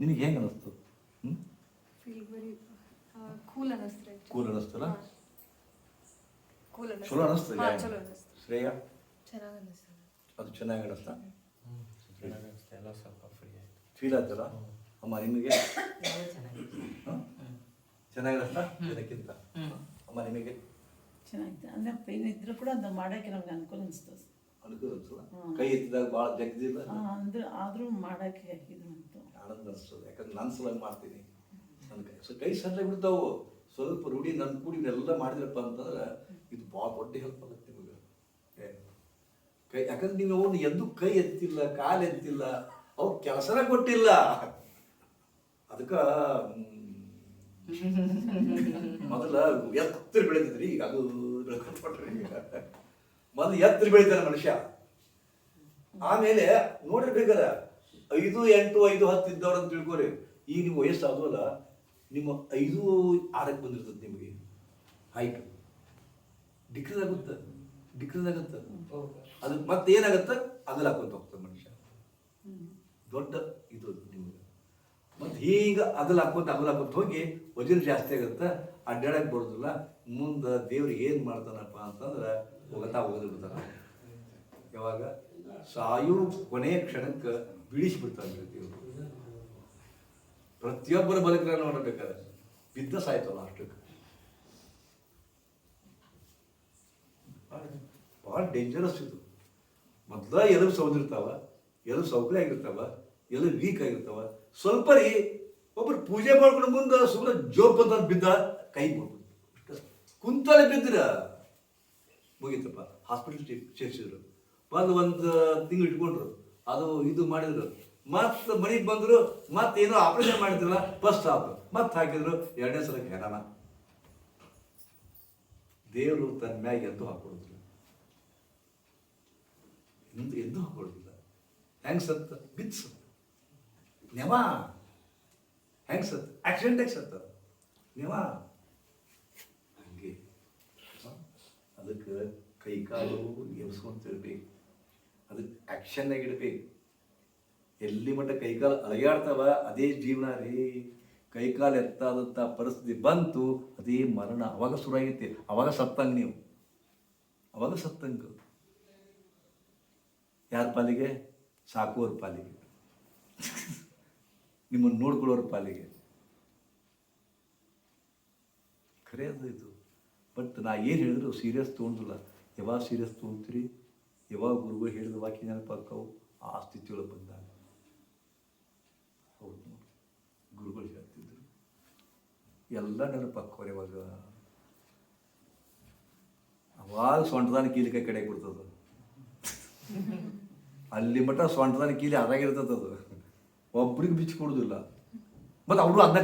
ನಿನಗೆ ಹೆಂಗೆ ಅನ್ನಿಸ್ತು? ಫೀಲ್ ವೆರಿ ಕೂಲ್ ಅನ್ನಿಸ್ತು. ಕೂಲ್ ಅನ್ನಿಸ್ತಲ್ಲ? ಕೂಲ್ ಅನ್ನಿಸ್ತು. ಚಲೋ ಅನ್ನಿಸ್ತದೆ? ಚಲೋ ಅನ್ನಿಸ್ತು. ಶ್ರೇಯ ಚೆನ್ನಾಗಿ ಅನ್ನಿಸ್ತು. ಅದು ಚೆನ್ನಾಗಿ ಅನ್ನಿಸ್ತಾ? ಎಲ್ಲ ಸ್ವಲ್ಪ ಫ್ರೀ ಆಯಿತು. ಫೀಲ್ ಆಯ್ತಲ್ಲ? ಅಮ್ಮ ನಿಮಗೆ ಚೆನ್ನಾಗಿ ಅನ್ನಿಸ್ತಾ? ಇದಕ್ಕಿಂತ ಅಮ್ಮ ನಿಮಗೆ ಚೆನ್ನಾಗಿತ್ತು. ಅಂದರೆ ಪೇನ್ ಇದ್ರೂ ಕೂಡ ಅದು ಮಾಡೋಕ್ಕೆ ನಮ್ಗೆ ಅನುಕೂಲ ಅನಿಸ್ತದೆ. ಅನುಕೂಲ ಅನ್ಸಲ್ಲ? ಕೈ ಎತ್ತಿದಾಗ ಭಾಳ ಜಗ್ದಿಲ್ಲ ಅಂದ್ರೆ ಆದರೂ ಮಾಡೋಕ್ಕೆ ಇದು ಅಂತು ಆನಂದ ಅನಿಸ್ತದೆ. ಯಾಕಂದ್ರೆ ನಾನು ಸಲುವಾಗಿ ಮಾಡ್ತೀನಿ, ನನ್ನ ಕೈ ಸಣ್ಣ ಬಿಡ್ತಾವು. ಸ್ವಲ್ಪ ರೂಢಿ ನನ್ನ ಕೂಡಿ ಎಲ್ಲ ಮಾಡಿದ್ರಪ್ಪ ಅಂತಂದ್ರೆ ಇದು ಭಾಳ ದೊಡ್ಡ ಹೆಲ್ಪ್ ಆಗುತ್ತೆ ನಿಮಗೆ. ಕೈ ಯಾಕಂದ್ರೆ ನೀವು ಅವನು ಎದ್ದು ಕೈ ಎತ್ತಿಲ್ಲ, ಕಾಲು ಎತ್ತಿಲ್ಲ, ಅವ್ರು ಕೆಲಸನ ಕೊಟ್ಟಿಲ್ಲ. ಅದಕ್ಕೆ ಮೊದಲ ಎತ್ತರ ಬೆಳೀತಿದ್ರಿ, ಈಗ ಅದು ಬೆಳ್ಕೊಟ್ರಿ. ಮೊದಲು ಎತ್ತರ ಬೆಳಿತಾನೆ ಮನುಷ್ಯ, ಆಮೇಲೆ ನೋಡಿರ್ಬೇಕಲ್ಲ 5, 8, 5, 10 ಇದ್ದವ್ರು ಅಂತ ತಿಳ್ಕೊರಿ. ಈಗ ನೀವು ವಯಸ್ಸು ಆಗೋಲ್ಲ, ನಿಮ್ಮ 5, 6ಕ್ಕೆ ಬಂದಿರ್ತದೆ ನಿಮಗೆ ಹೈಟ್. ಡಿಕ್ರೀಸ್ ಆಗುತ್ತೆ. ಅದು ಮತ್ತೆ ಏನಾಗುತ್ತೆ, ಅಗಲ ಹಾಕೊಂತ ಹೋಗ್ತದೆ ಮನುಷ್ಯ. ದೊಡ್ಡ ಇದು ನಿಮಗೆ. ಮತ್ತು ಹೀಗೆ ಅಗಲ ಹಾಕೊಂತ ಹೋಗಿ ವಜನ ಜಾಸ್ತಿ ಆಗುತ್ತೆ, ಅಡ್ಡಾಡಕ್ಕೆ ಬರೋದಿಲ್ಲ. ಮುಂದೆ ದೇವ್ರು ಏನು ಮಾಡ್ತಾನಪ್ಪ ಅಂತಂದ್ರೆ ಹೋಗೋದಿರ್ತಾನೆ. ಯಾವಾಗ ಸಾಯು ಕೊನೆಯ ಕ್ಷಣಕ್ಕೆ ಬಿಡಿಸಿಬಿಡ್ತಾನೆ ದೇವರು. ಪ್ರತಿಯೊಬ್ಬರ ಬದುಕನ್ನ ನೋಡಬೇಕಾದ್ರೆ ಬಿದ್ದ ಸಾಯ್ತಲ್ಲ ಅಷ್ಟಕ್ಕೆ. ಭಾಳ ಡೇಂಜರಸ್ ಇದು. ಮೊದಲ ಎಲುಬು ಸೌದಿರ್ತಾವ, ಎಲುಬು ಸೌಕಳಿ ಆಗಿರ್ತಾವ, ಎಲುಬು ವೀಕ್ ಆಗಿರ್ತಾವ. ಸ್ವಲ್ಪ ರೀ ಒಬ್ಬರು ಪೂಜೆ ಮಾಡ್ಕೊಂಡು ಮುಂದೆ ಸುಮ್ಮನೆ ಜೋಪ್ ಅಂತ ಬಿದ್ದ ಕೈ ಬಿಡ್ಬೋದು, ಕುಂತಲೇ ಬಿದ್ದ್ರ ಮುಗೀತಪ್ಪ. ಹಾಸ್ಪಿಟಲ್ ಸೇರಿಸಿದ್ರು, ಬಂದು 1 ತಿಂಗಳು ಇಟ್ಕೊಂಡ್ರು, ಅದು ಇದು ಮಾಡಿದ್ರು. ಮತ್ತೆ ಮನೆಗೆ ಬಂದರು, ಮತ್ತೇನೋ ಆಪರೇಷನ್ ಮಾಡಿದ್ರಲ್ಲ, ಫಸ್ಟ್ ಆಯ್ತು, ಮತ್ತೆ ಹಾಕಿದ್ರು, 2ನೇ ಸಲಕ್ಕೆ ಹೆರಾನ. ದೇವರು ತನ್ನ ಮ್ಯಾಗ ಎದ್ದು ಹಾಕೊಡೋದಿಲ್ಲ, ಎದ್ದು ಹಾಕೊಡೋದಿಲ್ಲ. ಹೆಂಗೆ ಸತ್ತ? ಬಿದ್ದು ಸತ್ತ. ನೆವ ಹೆಂಗೆ ಸತ್ತ? ಆಕ್ಸಿಡೆಂಟಾಗಿ ಸತ್ತ ನೆವ. ಹಂಗೆ ಅದಕ್ಕೆ ಕೈ ಕಾಲು ಎಬ್ಸ್ಕೊಂತಿರ್ಬೇಕು, ಅದಕ್ಕೆ ಆ್ಯಕ್ಷನ್ನಾಗಿ ಇಡ್ಬೇಕು. ಎಲ್ಲಿ ಮಟ್ಟ ಕೈಕಾಲು ಅಲಗಾಡ್ತಾವ ಅದೇ ಜೀವನ ರೀ. ಕೈಕಾಲು ಎತ್ತಾದಂಥ ಪರಿಸ್ಥಿತಿ ಬಂತು, ಅದೇ ಮರಣ. ಅವಾಗ ಶುರುವಾಗೈತಿ, ಅವಾಗ ಸತ್ತಂಗೆ ನೀವು, ಅವಾಗ ಸತ್ತಂಗೆ. ಯಾರ ಪಾಲಿಗೆ? ಸಾಕುವವ್ರ ಪಾಲಿಗೆ, ನಿಮ್ಮನ್ನು ನೋಡ್ಕೊಳ್ಳೋರ ಪಾಲಿಗೆ. ಖರೆ ಅದು ಇದು. ಬಟ್ ನಾ ಏನು ಹೇಳಿದ್ರು ಸೀರಿಯಸ್ ತೊಗೊಂಡಿಲ್ಲ. ಯಾವಾಗ ಸೀರಿಯಸ್ ತೊಗೊಳ್ತೀರಿ? ಯಾವಾಗ ಗುರುಗಳು ಹೇಳಿದ ವಾಕ್ಯ ನೆನಪಾಕ್ಕವು ಆ ಸ್ಥಿತಿಯೊಳಗೆ ಬಂದಾಗ. ಹೌದು, ಗುರುಗಳು ಹೇಳ್ತಿದ್ರು ಎಲ್ಲ ನೆನಪಾಕ್ಕವ್ರು. ಯಾವಾಗ ಅವಾಗ ಸೊಂಟದಾನ ಕೀಲಿಕೆ ಕಡೆ ಕೊಡ್ತದ. ಅಲ್ಲಿ ಮಟ್ಟ ಸೊಂಟದಾನ ಕೀಲಿ ಅದಾಗಿರ್ತದ. ಅದು ಒಬ್ರಿಗೆ ಬಿಚ್ಚಿ ಕೊಡೋದಿಲ್ಲ. ಮತ್ತು ಅವರು ಅದನ್ನ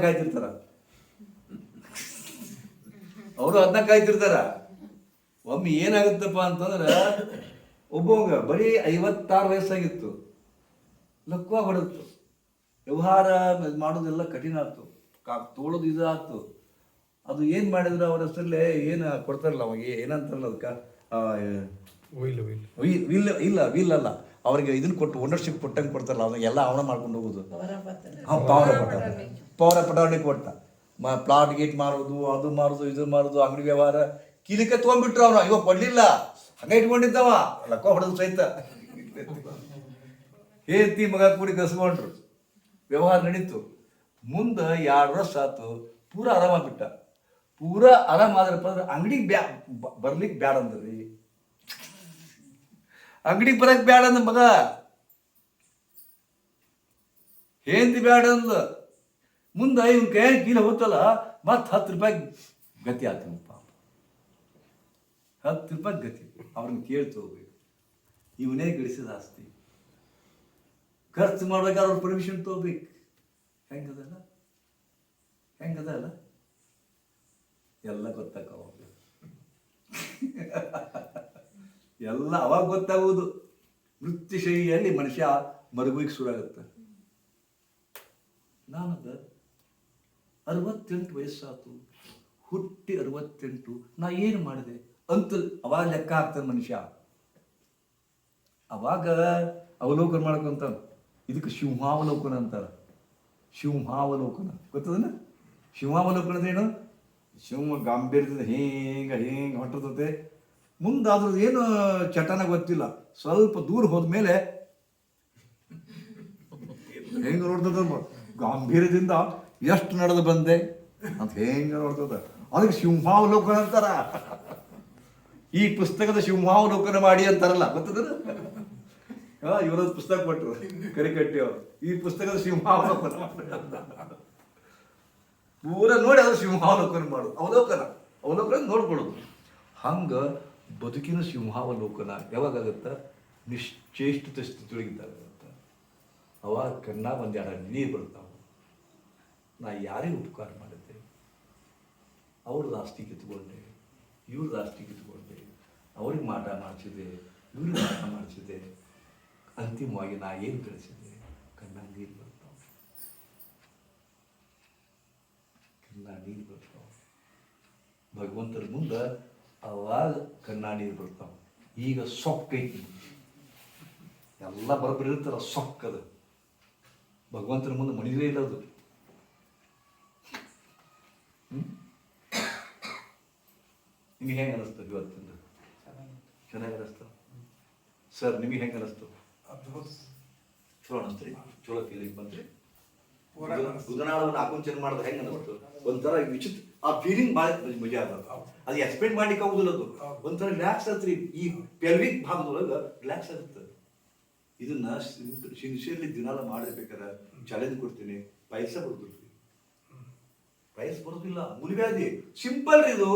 ಕಾಯ್ತಿರ್ತಾರ, ಒಮ್ಮೆ ಏನಾಗುತ್ತಪ್ಪ ಅಂತಂದ್ರೆ, ಒಬ್ಬವಂಗ ಬರೀ 56 ವಯಸ್ಸಾಗಿತ್ತು, ಲಕ್ವ ಹೊಡೆತು. ವ್ಯವಹಾರ ಮಾಡೋದೆಲ್ಲ ಕಠಿಣ ಆಯ್ತು, ತೋಳೋದು ಇದು ಆಯ್ತು. ಅದು ಏನು ಮಾಡಿದ್ರು ಅವ್ರ ಹೆಸರಲ್ಲೇ ಏನು ಕೊಡ್ತಾರಲ್ಲ ಅವಾಗ, ಏನಂತಾರಲ್ಲ ಅದಕ್ಕೆ, ವೀಲ್ ಅಲ್ಲ, ಅವ್ರಿಗೆ ಇದನ್ನು ಕೊಟ್ಟು ಓನರ್ಶಿಪ್ ಕೊಟ್ಟಂಗೆ ಕೊಡ್ತಾರಲ್ಲ, ಅದನ್ನೆಲ್ಲ ಅವನ ಮಾಡ್ಕೊಂಡು ಹೋಗೋದು. ಪವರ ಪಟಾವಣಿ ಕೊಟ್ಟ. ಪ್ಲಾಟ್ ಗೇಟ್ ಮಾರೋದು, ಅದು ಮಾರೋದು, ಇದು ಮಾರೋದು, ಅಂಗಡಿ ವ್ಯವಹಾರ ಕೀಲಿಕೆ ತೊಗೊಂಡ್ಬಿಟ್ರು. ಅವನು ಇವಾಗ ಕೊಡಲಿಲ್ಲ, ಹಂಗೆ ಇಟ್ಕೊಂಡಿದ್ದವ, ಲಕ್ಕ ಹೊಡೆದು ಸಹಿತ. ಹೇತಿ ಮಗ ಕೂಡಿ ಕಸ್ಕೊಂಡ್ರು, ವ್ಯವಹಾರ ನಡೀತು. ಮುಂದೆ 2 ವರ್ಷ ಆಯ್ತು, ಪೂರ ಆರಾಮಾಗ್ಬಿಟ್ಟ. ಪೂರ ಆರಾಮಾದ್ರಪ್ಪ ಅಂದ್ರೆ ಅಂಗಡಿಗೆ ಬರ್ಲಿಕ್ಕೆ ಬ್ಯಾಡ ಅಂದ್ರಿ. ಅಂಗಡಿಗೆ ಬರಕ್ಕೆ ಬ್ಯಾಡ ಅಂದ ಮಗ, ಹೇಂತಿ ಬ್ಯಾಡ ಅಂದ. ಮುಂದೆ ಇವನ್ ಕೈ ಕೀಲ ಹೋತಲ್ಲ, ಮತ್ತೆ 10 ರೂಪಾಯಿ ಗತಿ ಆತನಪ್ಪ. 10 ರೂಪಾಯಿ ಗತಿ. ಅವ್ರನ್ನ ಕೇಳ್ತು ಹೋಗ್ಬೇಕು. ಇವನೇ ಗಳಿಸಿದ ಆಸ್ತಿ, ಖರ್ಚು ಮಾಡ್ಬೇಕಾದ್ರೆ ಅವ್ರ ಪರ್ಮಿಷನ್ ತಗೋಬೇಕು. ಹೆಂಗದಲ್ಲ ಎಲ್ಲ ಗೊತ್ತಾಗ ಎಲ್ಲ ಅವಾಗ ಗೊತ್ತಾಗುವುದು. ಮೃತ್ಯುಶೈಲಿಯಲ್ಲಿ ಮನುಷ್ಯ ಮರುಗೋಗಿ ಶುರುವಾಗುತ್ತೆ. ನಾನದ 68 ವಯಸ್ಸಾತು, ಹುಟ್ಟಿ 68, ನಾ ಏನು ಮಾಡಿದೆ ಅಂತ ಅವಾಗ ಲೆಕ್ಕ ಹಾಕ್ತಾನೆ ಮನುಷ್ಯ. ಅವಾಗ ಅವಲೋಕನ ಮಾಡ್ಕೊಂತಾನೆ. ಇದಕ್ಕೆ ಸಿಂಹಾವಲೋಕನ ಅಂತಾರೆ. ಸಿಂಹಾವಲೋಕನ ಗೊತ್ತದನ? ಸಿಂಹಾವಲೋಕನ ಅಂದ್ರೆ ಏನು? ಸಿಂಹ ಗಾಂಭೀರ್ಯದಿಂದ ಹಿಂಗೆ ಹೊಂಟಿರ್ತದೆ. ಮುಂದೆ ಅದ್ರದ್ದು ಏನು ಚಟನ ಗೊತ್ತಿಲ್ಲ. ಸ್ವಲ್ಪ ದೂರ ಹೋದ್ಮೇಲೆ ಹೆಂಗೆ ನೋಡ್ತದ ಗಾಂಭೀರ್ಯದಿಂದ ಎಷ್ಟು ನಡೆದು ಬಂದೆ ಅಂತ ಹೆಂಗೆ ನೋಡ್ತದ. ಅದಕ್ಕೆ ಸಿಂಹಾವಲೋಕನ ಅಂತಾರ. ಈ ಪುಸ್ತಕದ ಸಿಂಹಾವಲೋಕನ ಮಾಡಿ ಅಂತಾರಲ್ಲ, ಗೊತ್ತದ? ಇವರೊಂದು ಪುಸ್ತಕ ಕೊಟ್ಟರು ಕರಿಕಟ್ಟಿ ಅವರು, ಈ ಪುಸ್ತಕದ ಸಿಂಹಾವಲೋಕನ ಪೂರ ನೋಡಿ ಅದು ಸಿಂಹಾವಲೋಕನ ಮಾಡೋದು. ಅವಲೋಕನ ನೋಡ್ಕೊಳ್ಳೋದು. ಹಂಗೆ ಬದುಕಿನ ಸಿಂಹಾವಲೋಕನ ಯಾವಾಗತ್ತ? ನಿಶ್ಚೇಷ್ಟತೆ ಸ್ಥಿತಿಯೊಳಗಿದ್ದಾಗ. ಅವಾಗ ಕಣ್ಣ ಒಂದೆರಡು ನೀರು ಬರ್ತಾವೆ. ನಾ ಯಾರಿಗೆ ಉಪಕಾರ ಮಾಡಿದ್ದೆ? ಅವ್ರದ್ದು ಆಸ್ತಿ ಕಿತ್ಕೊಂಡೆ, ಇವ್ರದ್ದು ಆಸ್ತಿ ಕಿತ್ಕೊಂಡೆ, ಅವ್ರಿಗೆ ಮಾಟ ಮಾಡಿಸಿದೆ, ಇವ್ರಿಗೆ ಮಾಟ ಮಾಡಿಸಿದೆ, ಅಂತಿಮವಾಗಿ ನಾ ಏನು ಕಳಿಸಿದೆ? ಕಣ್ಣ ನೀರು ಬರ್ತಾವೆ. ಕಣ್ಣ ನೀರು ಬರ್ತಾವೆ. ಭಗವಂತರ ಮುಂದೆ ಅವಾಗ ಕಣ್ಣ ನೀರು ಬರ್ತಾವೆ. ಈಗ ಸೊಕ್ಕೈತಿ, ಎಲ್ಲ ಬರೋಬ್ಬರಿ ಇರ್ತಾರ, ಸೊಕ್ಕದು. ಭಗವಂತನ ಮುಂದೆ ಮಣಿದೇ ಇಲ್ಲ ಅದು. ನಿಮಗೆ ಹೆಂಗೆ ಅನಿಸ್ತದೆ ಇವತ್ತಿಂದ? ಚೆನ್ನಾಗಿ ಅನಿಸ್ತು ಸರ್. ನಿಮಗೆ ಹೆಂಗೆ ಅನಿಸ್ತು? ಚಲೋ ಅನಿಸ್ತ್ರಿ? ಚಲೋ ಫೀಲಿಂಗ್ ಬಂದ್ರಿ? ಗುದನಾಳವನ್ನು ಆಕುಂಚನ ಮಾಡಿದ್ರೆ ಹೆಂಗೆ ಅನಿಸ್ತು? ಒಂಥರ ವಿಚಿತ್ರ ಆ ಫೀಲಿಂಗ್ ಭಾಳ ಮಜಾ ಅದ. ಅದು ಎಕ್ಸ್ಪ್ಲೇನ್ ಮಾಡ್ಲಿಕ್ಕೆ ಆಗುದಿಲ್ಲ. ಅದು ಒಂಥರ ರಿಲ್ಯಾಕ್ಸ್ ಆತ್ರಿ. ಈ ಪೆಲ್ವಿಕ್ ಭಾಗದೊಳಗೆ ರಿಲ್ಯಾಕ್ಸ್ ಆಗುತ್ತೆ. ಇದನ್ನ ಸಿನ್ಸಿಯರ್ಲಿ ದಿನಾಲ ಮಾಡಿರ್ಬೇಕಾರೆ ಚಾಲೆಂಜ್ ಕೊಡ್ತೀನಿ. ಪೈಸಾ ಬರುದಿಲ್ಲ, ಪ್ರೈಸ್ ಬರೋದಿಲ್ಲ. ಮೂಲವ್ಯಾಧಿ ಸಿಂಪಲ್ ರೀ ಇದು.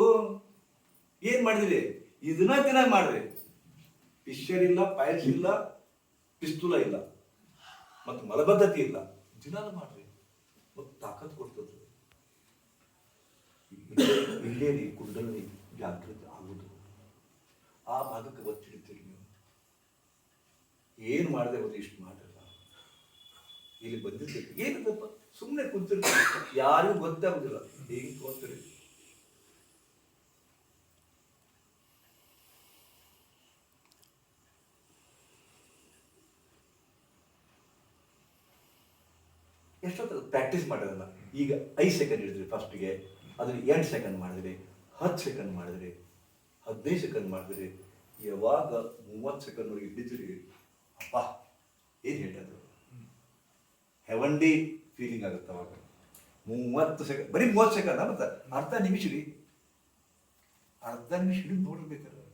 ಏನ್ ಮಾಡಿದ್ರಿ? ಇದನ್ನ ದಿನ ಮಾಡ್ರಿ. ಫಿಶರ್ ಇಲ್ಲ, ಪೈಲ್ಸ್ ಇಲ್ಲ, ಪಿಸ್ತೂಲ ಇಲ್ಲ, ಮತ್ತು ಮಲಬದ್ಧತೆ ಇಲ್ಲ. ದಿನಾಲ ಮಾಡ್ರಿ, ಮತ್ತು ತಾಕತ್ ಕೊಡ್ತದೆ. ಇಲ್ಲೇ ರೀ ಕುಂಡಲಿ ಜಾಗೃತಿ ಆಗುದು. ಆ ಭಾಗಕ್ಕೆ ಒತ್ತಿಡ್ತೀರಿ ನೀವು. ಏನು ಮಾಡದೆ ಹೋದ್ರೆ ಇಷ್ಟು ಮಾಡಿರಲ್ಲ. ಇಲ್ಲಿ ಬಂದಿರ್ತೀರಿ ಏನದಪ್ಪ ಸುಮ್ಮನೆ ಕುಂತಿರ್ತೀರಿ, ಯಾರಿಗೂ ಗೊತ್ತಾಗುದಿಲ್ಲ. ಹೇಗೆ ತೋರ್ತೀರಿ? ಎಷ್ಟೊತ್ತ ಪ್ರಾಕ್ಟೀಸ್ ಮಾಡಿರಲ್ಲ. ಈಗ 5 ಸೆಕೆಂಡ್ ಹಿಡಿದ್ರಿ ಫಸ್ಟ್ಗೆ, ಅದನ್ನು 8 ಸೆಕೆಂಡ್ ಮಾಡಿದ್ರಿ, 10 ಸೆಕೆಂಡ್ ಮಾಡಿದ್ರಿ, 15 ಸೆಕೆಂಡ್ ಮಾಡಿದ್ರಿ. ಯಾವಾಗ 30 ಸೆಕೆಂಡ್ವರೆಗೆ ಹಿಡಿದ್ರಿ, ಅಪ್ಪ ಏನು ಹೇಳ್ತದ್ರು, ಹೆವಂಡಿ ಫೀಲಿಂಗ್ ಆಗುತ್ತೆ ಅವಾಗ. 30 ಸೆಕೆಂಡ್, ಬರೀ 30 ಸೆಕೆಂಡ್, ಮತ್ತೆ ಅರ್ಧ ನಿಮಿಷ ರೀ. ಅರ್ಧ ನಿಮಿಷ ಹಿಡಿದು ನೋಡಿರ್ಬೇಕಾದ್ರೆ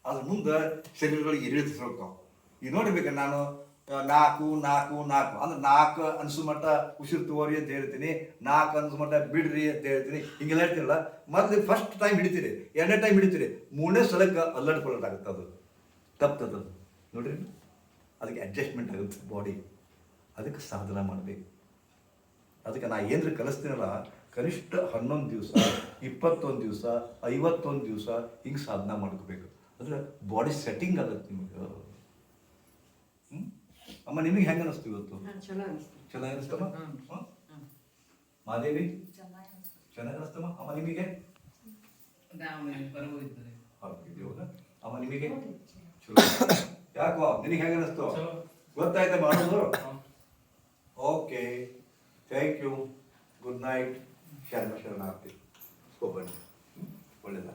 ಅದ್ರ ಮುಂದೆ ಶರೀರಗಳಿಗೆ ಇಳಿದು ಹೋಗ್ತಾವೆ. ಈಗ ನೋಡಿರ್ಬೇಕಾದ್ರೆ ನಾನು 4 4 4 ಅಂದ್ರೆ 4 ಅನ್ಸು ಮಟ್ಟ ಉಸಿರು ತಗೋರಿ ಅಂತ ಹೇಳ್ತೀನಿ, 4 ಅನ್ಸು ಮಟ್ಟ ಬಿಡ್ರಿ ಅಂತ ಹೇಳ್ತೀನಿ. ಹಿಂಗೆಲ್ಲ ಹೇಳ್ತೀರಲ್ಲ. ಮೊದಲು ಫಸ್ಟ್ ಟೈಮ್ ಹಿಡಿತೀರಿ, 2ನೇ ಟೈಮ್ ಹಿಡಿತೀರಿ, 3ನೇ ಸಲಕ್ಕೆ ಅಲ್ಲಡ್ಕೊಳ್ಳೋದಾಗುತ್ತೆ. ಅದು ತಪ್ತದ ನೋಡ್ರಿ. ಅದಕ್ಕೆ ಅಡ್ಜಸ್ಟ್ಮೆಂಟ್ ಆಗುತ್ತೆ ಬಾಡಿ. ಅದಕ್ಕೆ ಸಾಧನ ಮಾಡಬೇಕು. ಅದಕ್ಕೆ ನಾ ಏನ್ರಿ ಕಲಿಸ್ತೀನಲ್ಲ, ಕನಿಷ್ಠ 11 ದಿವಸ, 21 ದಿವಸ, 51 ದಿವಸ ಹಿಂಗೆ ಸಾಧನ ಮಾಡ್ಕೋಬೇಕು. ಅಂದ್ರೆ ಬಾಡಿ ಸೆಟ್ಟಿಂಗ್ ಆಗುತ್ತೆ ನಿಮಗೆ. ಅಮ್ಮ ನಿಮಗೆ ಹೆಂಗೆ ಅನಿಸ್ತು ಇವತ್ತು? ಚೆನ್ನಾಗಿ ಅನಿಸ್ತಮ್ಮ? ಮಾದೇವಿ ಚೆನ್ನಾಗಿ ಅನಿಸ್ತಮ್ಮ? ಅಮ್ಮ ನಿಮಗೆ? ಅಮ್ಮ ನಿಮಗೆ ಚಲೋ? ಯಾಕೋ ನಿನಗೆ ಹೆಂಗೆ ಅನಿಸ್ತು? ಗೊತ್ತಾಯ್ತಾ ಮಾಡೋದು? Okay, thank you, good night, ಶರಣಾರ್ಥಿ. ಒಳ್ಳೆಯದ.